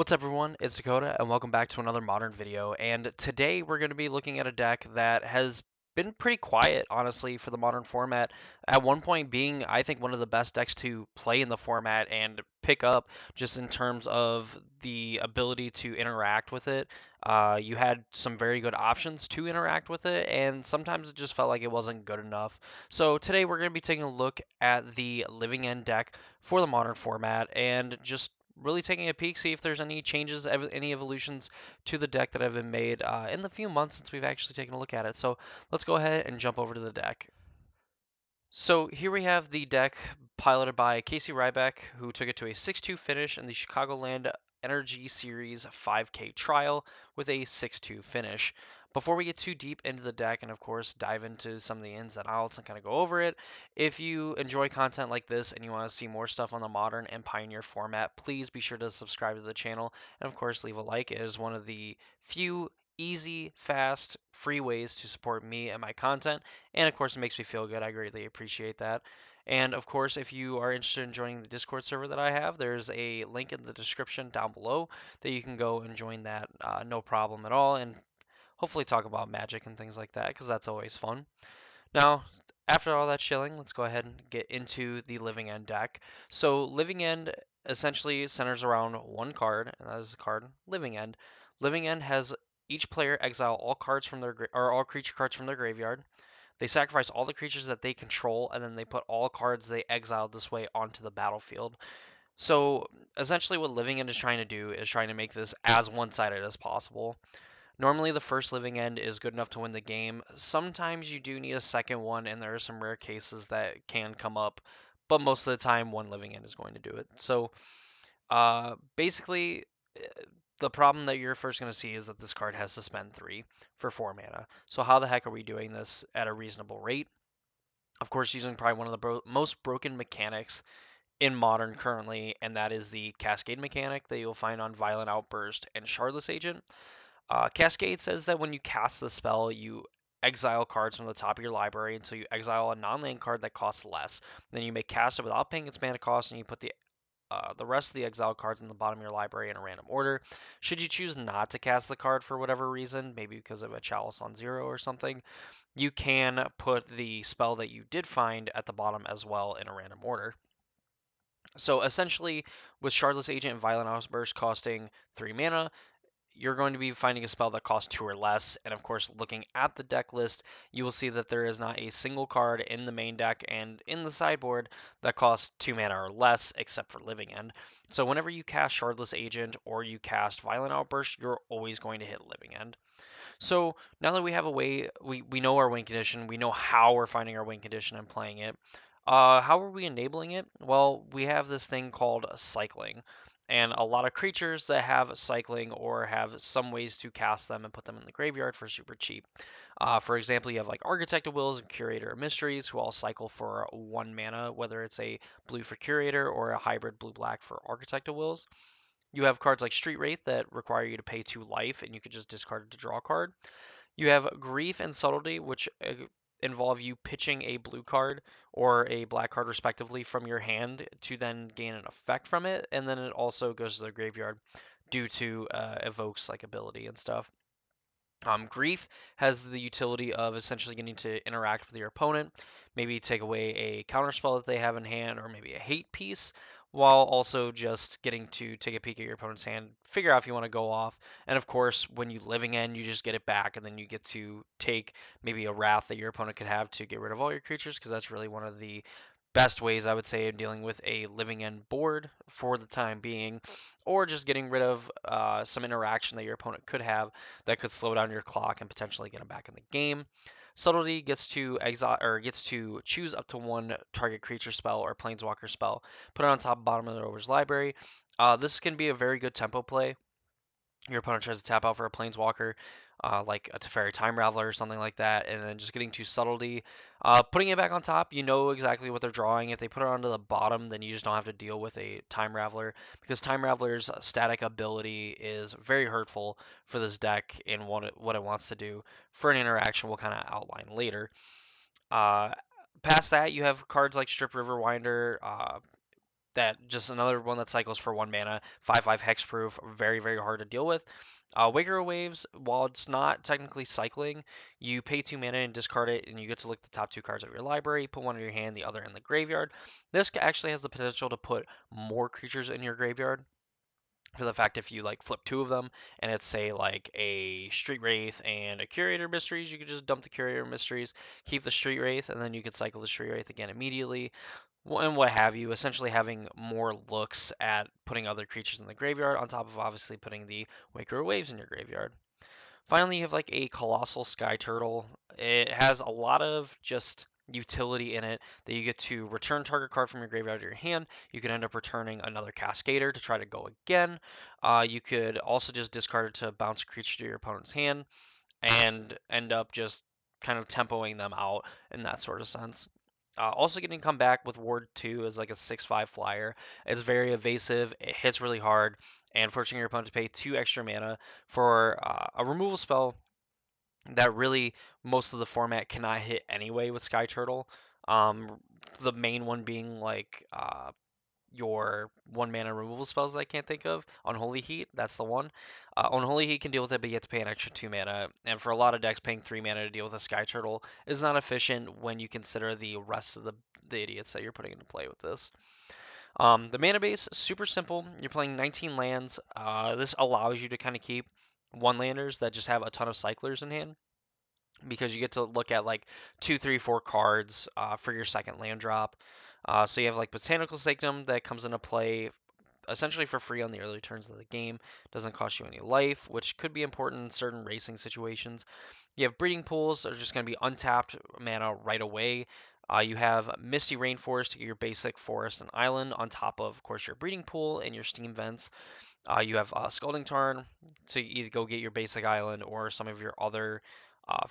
What's up everyone, it's Dakota and welcome back to another modern video, and today we're going to be looking at a deck that has been pretty quiet honestly for the modern format, at one point being I think one of the best decks to play in the format and pick up just in terms of the ability to interact with it. You had some very good options to interact with it, and sometimes it just felt like it wasn't good enough. So today we're going to be taking a look at the Living End deck for the modern format and just really taking a peek, see if there's any changes, any evolutions to the deck that have been made in the few months since we've actually taken a look at it. So let's go ahead and jump over to the deck. So here we have the deck piloted by Casey Ryback, who took it to a 6-2 finish in the Chicagoland Energy Series 5K trial with a 6-2 finish. Before we get too deep into the deck and, of course, dive into some of the ins and outs and kind of go over it, if you enjoy content like this and you want to see more stuff on the Modern and Pioneer format, please be sure to subscribe to the channel and, of course, leave a like. It is one of the few easy, fast, free ways to support me and my content, and of course, it makes me feel good. I greatly appreciate that. And of course, if you are interested in joining the Discord server that I have, there's a link in the description down below that you can go and join that, no problem at all, and hopefully talk about magic and things like that, because that's always fun. Now, after all that shilling, let's go ahead and get into the Living End deck. So, Living End essentially centers around one card, and that is the card Living End. Living End has each player exile all cards from their or all creature cards from their graveyard. They sacrifice all the creatures that they control, and then they put all cards they exiled this way onto the battlefield. So essentially, what Living End is trying to do is trying to make this as one-sided as possible. Normally, the first Living End is good enough to win the game. Sometimes you do need a second one, and there are some rare cases that can come up, but most of the time, one Living End is going to do it. So basically, the problem that you're first going to see is that this card has to spend 3 for 4 mana. So how the heck are we doing this at a reasonable rate? Of course, using probably one of the most broken mechanics in Modern currently, and that is the Cascade mechanic that you'll find on Violent Outburst and Shardless Agent. Cascade says that when you cast the spell, you exile cards from the top of your library until you exile a non-land card that costs less. Then you may cast it without paying its mana cost, and you put the rest of the exiled cards in the bottom of your library in a random order. Should you choose not to cast the card for whatever reason, maybe because of a Chalice on 0 or something, you can put the spell that you did find at the bottom as well in a random order. So essentially, with Shardless Agent and Violent Outburst costing 3 mana, you're going to be finding a spell that costs 2 or less. And of course, looking at the deck list, you will see that there is not a single card in the main deck and in the sideboard that costs 2 mana or less, except for Living End. So whenever you cast Shardless Agent or you cast Violent Outburst, you're always going to hit Living End. So now that we have a way, we know our win condition, we know how we're finding our win condition and playing it. How are we enabling it? Well, we have this thing called cycling, and a lot of creatures that have cycling or have some ways to cast them and put them in the graveyard for super cheap. For example, you have like Architect of Wills and Curator of Mysteries, who all cycle for 1 mana, whether it's a blue for Curator or a hybrid blue-black for Architect of Wills. You have cards like Street Wraith that require you to pay 2 life, and you could just discard it to draw a card. You have Grief and Subtlety, which involve you pitching a blue card or a black card, respectively, from your hand to then gain an effect from it, and then it also goes to the graveyard due to evokes like ability and stuff. Grief has the utility of essentially getting to interact with your opponent, maybe take away a counterspell that they have in hand, or maybe a hate piece, while also just getting to take a peek at your opponent's hand, figure out if you want to go off, and of course, when you Living End, you just get it back, and then you get to take maybe a Wrath that your opponent could have to get rid of all your creatures, because that's really one of the best ways I would say of dealing with a Living End board for the time being, or just getting rid of some interaction that your opponent could have that could slow down your clock and potentially get them back in the game. Subtlety gets to exile or gets to choose up to 1 target creature spell or planeswalker spell, put it on top bottom of the rover's library. This can be a very good tempo play. Your opponent tries to tap out for a planeswalker, like a Teferi Time Raveler or something like that, and then just getting to Subtlety. Putting it back on top, you know exactly what they're drawing. If they put it onto the bottom, then you just don't have to deal with a Time Raveler, because Time Raveler's static ability is very hurtful for this deck in what it wants to do for an interaction we'll kind of outline later. Uh, Past that, you have cards like Strip River Winder, that just another one that cycles for 1 mana, 5/5 hexproof, very very hard to deal with. Wigger Waves, while it's not technically cycling, you pay 2 mana and discard it, and you get to look at the top 2 cards of your library, put one in your hand, the other in the graveyard. This actually has the potential to put more creatures in your graveyard. For the fact if you like flip 2 of them and it's say like a Street Wraith and a Curator Mysteries, you could just dump the Curator Mysteries, keep the Street Wraith, and then you could cycle the Street Wraith again immediately, and what have you. Essentially having more looks at putting other creatures in the graveyard on top of obviously putting the Waker Waves in your graveyard. Finally, you have like a Colossal Sky Turtle. It has a lot of just utility in it that you get to return target card from your graveyard to your hand. You could end up returning another Cascader to try to go again. You could also just discard it to bounce a creature to your opponent's hand and end up just kind of tempoing them out in that sort of sense. Also getting come back with Ward 2 as like a 6/5 flyer. It's very evasive, it hits really hard, and forcing your opponent to pay 2 extra mana for a removal spell that really most of the format cannot hit anyway with Sky Turtle. Um, the main one being like your 1 mana removal spells that I can't think of. Unholy Heat, that's the one. Unholy Heat can deal with it, but you have to pay an extra 2 mana. And for a lot of decks, paying 3 mana to deal with a Sky Turtle is not efficient when you consider the rest of the idiots that you're putting into play with this. The mana base, super simple. You're playing 19 lands. This allows you to kind of keep one landers that just have a ton of cyclers in hand because you get to look at like 2, 3, 4 cards for your second land drop. So you have like Botanical Sanctum that comes into play essentially for free on the early turns of the game. Doesn't cost you any life, which could be important in certain racing situations. You have Breeding Pools that are just going to be untapped mana right away. You have Misty Rainforest to get your basic forest and island on top of course, your Breeding Pool and your Steam Vents. You have Scalding Tarn to either go get your basic island or some of your other uh,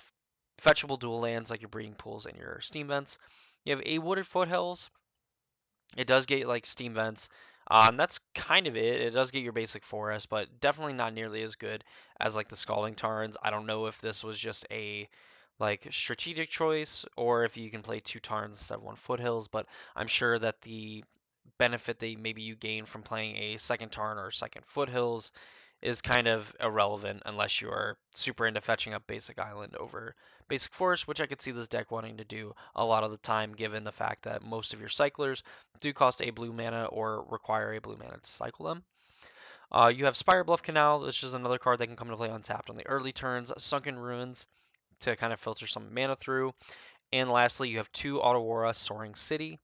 fetchable dual lands like your Breeding Pools and your Steam Vents. You have a Wooded Foothills. It does get like Steam Vents. That's kind of it. It does get your basic forest, but definitely not nearly as good as like the Scalding Tarns. I don't know if this was just a like strategic choice or if you can play 2 Tarns instead of 1 Foothills, but I'm sure that the benefit that maybe you gain from playing a second Tarn or second Foothills is kind of irrelevant unless you are super into fetching up basic island over basic forest, which I could see this deck wanting to do a lot of the time given the fact that most of your cyclers do cost a blue mana or require a blue mana to cycle them. You have Spire Bluff Canal, which is another card that can come into play untapped on the early turns. Sunken Ruins to kind of filter some mana through. And lastly, you have 2 Otawara Soaring City.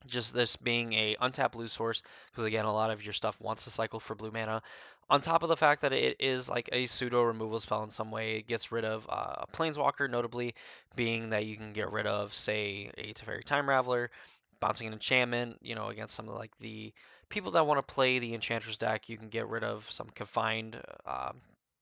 Just this being a untapped blue source, because again, a lot of your stuff wants to cycle for blue mana. On top of the fact that it is like a pseudo removal spell in some way, it gets rid of a Planeswalker, notably being that you can get rid of, say, a Teferi Time Raveler, bouncing an enchantment, against some of like the people that want to play the Enchantress deck, you can get rid of some confined,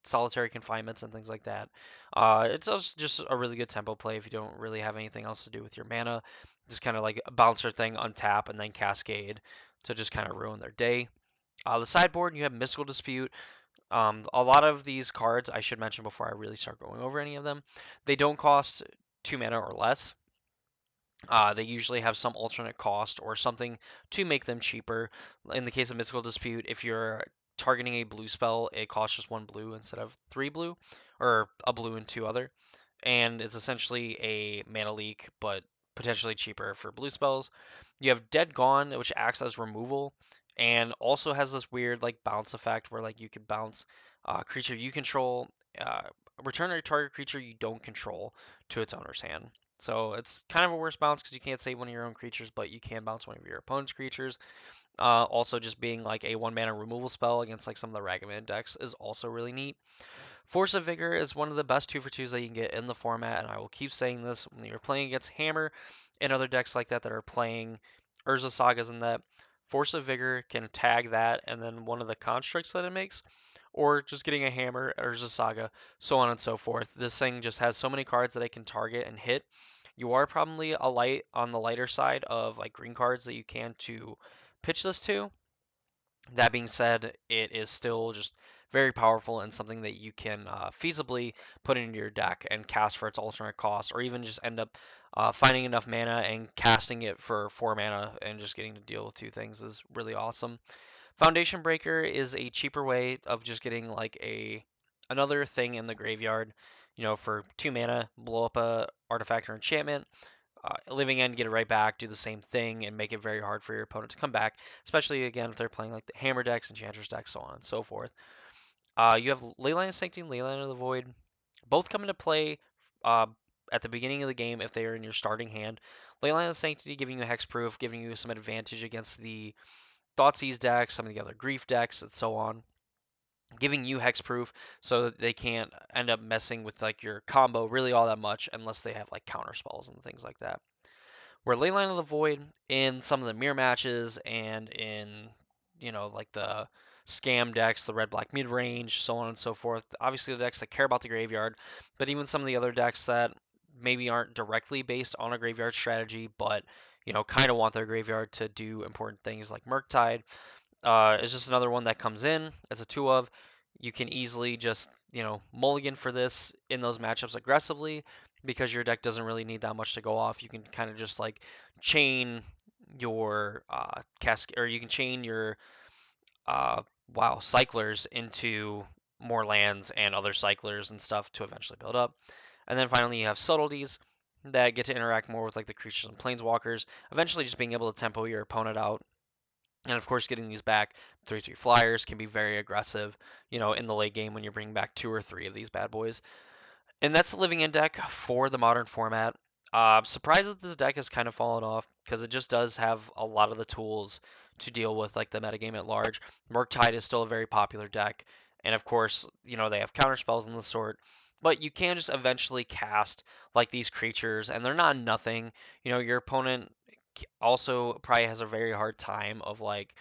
solitary confinements and things like that. It's also just a really good tempo play if you don't really have anything else to do with your mana, just kind of like a bouncer thing, untap, and then cascade to just kind of ruin their day. The sideboard, you have Mystical Dispute. A lot of these cards, I should mention before I really start going over any of them, they don't cost 2 mana or less. They usually have some alternate cost or something to make them cheaper. In the case of Mystical Dispute, if you're targeting a blue spell, it costs just 1 blue instead of 3 blue, or a blue and 2 other. And it's essentially a mana leak, but potentially cheaper for blue spells. You have Dead Gone, which acts as removal, and also has this weird like bounce effect where like you could bounce creature you control, uh, return a target creature you don't control to its owner's hand. So it's kind of a worse bounce because you can't save one of your own creatures, but you can bounce one of your opponent's creatures. Also, just being like a 1 mana removal spell against like some of the Ragavan decks is also really neat. Force of Vigor is one of the best 2 for 2s that you can get in the format, and I will keep saying this when you're playing against Hammer and other decks like that are playing Urza Sagas and that. Force of Vigor can tag that and then one of the constructs that it makes, or just getting a Hammer, Urza Saga, so on and so forth. This thing just has so many cards that it can target and hit. You are probably a light on the lighter side of like green cards that you can to pitch this to. That being said, it is still just very powerful and something that you can feasibly put into your deck and cast for its alternate cost, or even just end up finding enough mana and casting it for 4 mana and just getting to deal with two things is really awesome. Foundation Breaker is a cheaper way of just getting like another thing in the graveyard. You know, for 2 mana, blow up a artifact or enchantment. Living End, get it right back, do the same thing, and make it very hard for your opponent to come back. Especially again if they're playing like the Hammer decks, Enchantress decks, so on and so forth. You have Leyline of Sanctity and Leyline of the Void. Both come into play uh, at the beginning of the game if they are in your starting hand. Leyline of Sanctity giving you hexproof, giving you some advantage against the Thoughtseize decks, some of the other Grief decks, and so on. Giving you hexproof so that they can't end up messing with like your combo really all that much unless they have like counter spells and things like that. Where Leyline of the Void in some of the mirror matches and in, you know, like the scam decks, the red black mid range, so on and so forth. Obviously, the decks that care about the graveyard, but even some of the other decks that maybe aren't directly based on a graveyard strategy, but you know, kind of want their graveyard to do important things like Murktide. Is just another one that comes in as a 2 of. You can easily just, you know, mulligan for this in those matchups aggressively because your deck doesn't really need that much to go off. You can kind of just like chain your or you can chain your uh, cyclers into more lands and other cyclers and stuff to eventually build up. And then finally you have subtleties that get to interact more with like the creatures and planeswalkers, eventually just being able to tempo your opponent out. And of course, getting these back 3/3 flyers can be very aggressive, you know, in the late game when you're bringing back 2 or 3 of these bad boys. And that's the living in deck for the modern format. I'm surprised that this deck has kind of fallen off because it just does have a lot of the tools to deal with like the metagame at large. Murktide is still a very popular deck, and of course, you know, they have counter spells and the sort. But you can just eventually cast like these creatures, and they're not nothing. You know, your opponent also probably has a very hard time of like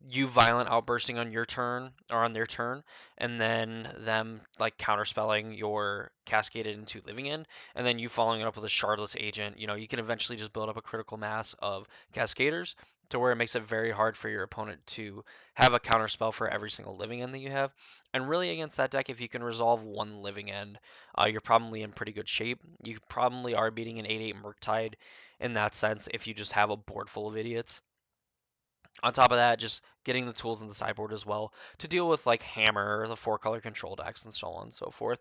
you violent outbursting on your turn or on their turn, and then them like counterspelling your cascaded into living end, and then you following it up with a shardless agent. You know, you can eventually just build up a critical mass of cascaders to where it makes it very hard for your opponent to have a counterspell for every single living end that you have. And really against that deck, if you can resolve one living end, you're probably in pretty good shape. You probably are beating an 8/8 Murktide in that sense if you just have a board full of idiots. On top of that, just getting the tools in the sideboard as well to deal with like Hammer, the 4-color control decks, and so on and so forth.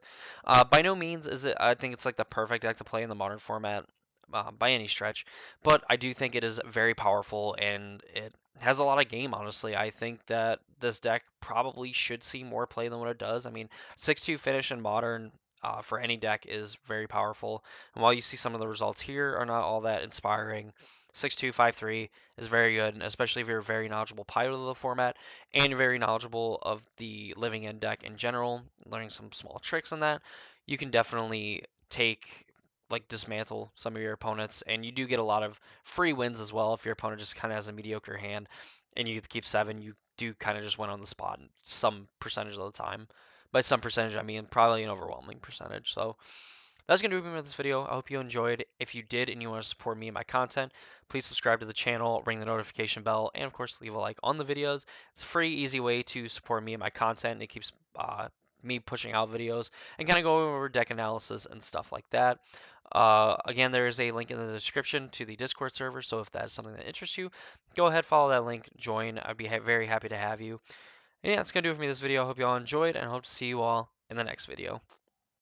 By no means is it. I think it's like the perfect deck to play in the modern format by any stretch, but I do think it is very powerful and it has a lot of game. Honestly, I think that this deck probably should see more play than what it does. I mean, 6/2 finish in modern. For any deck is very powerful, and while you see some of the results here are not all that inspiring, 6/2 5/3 is very good, especially if you're a very knowledgeable pilot of the format and you're very knowledgeable of the living end deck in general, learning some small tricks on that. You can definitely take like dismantle some of your opponents, and you do get a lot of free wins as well if your opponent just kind of has a mediocre hand and you get to keep 7. You do kind of just win on the spot some percentage of the time. By some percentage, I mean probably an overwhelming percentage. So that's going to do it for this video. I hope you enjoyed. If you did and you want to support me and my content, please subscribe to the channel, ring the notification bell, and of course leave a like on the videos. It's a free, easy way to support me and my content. It keeps me pushing out videos and kind of going over deck analysis and stuff like that. Again, there is a link in the description to the Discord server, so if that's something that interests you, go ahead, follow that link, join. I'd be very happy to have you. And yeah, that's going to do it for me this video. I hope you all enjoyed, and I hope to see you all in the next video.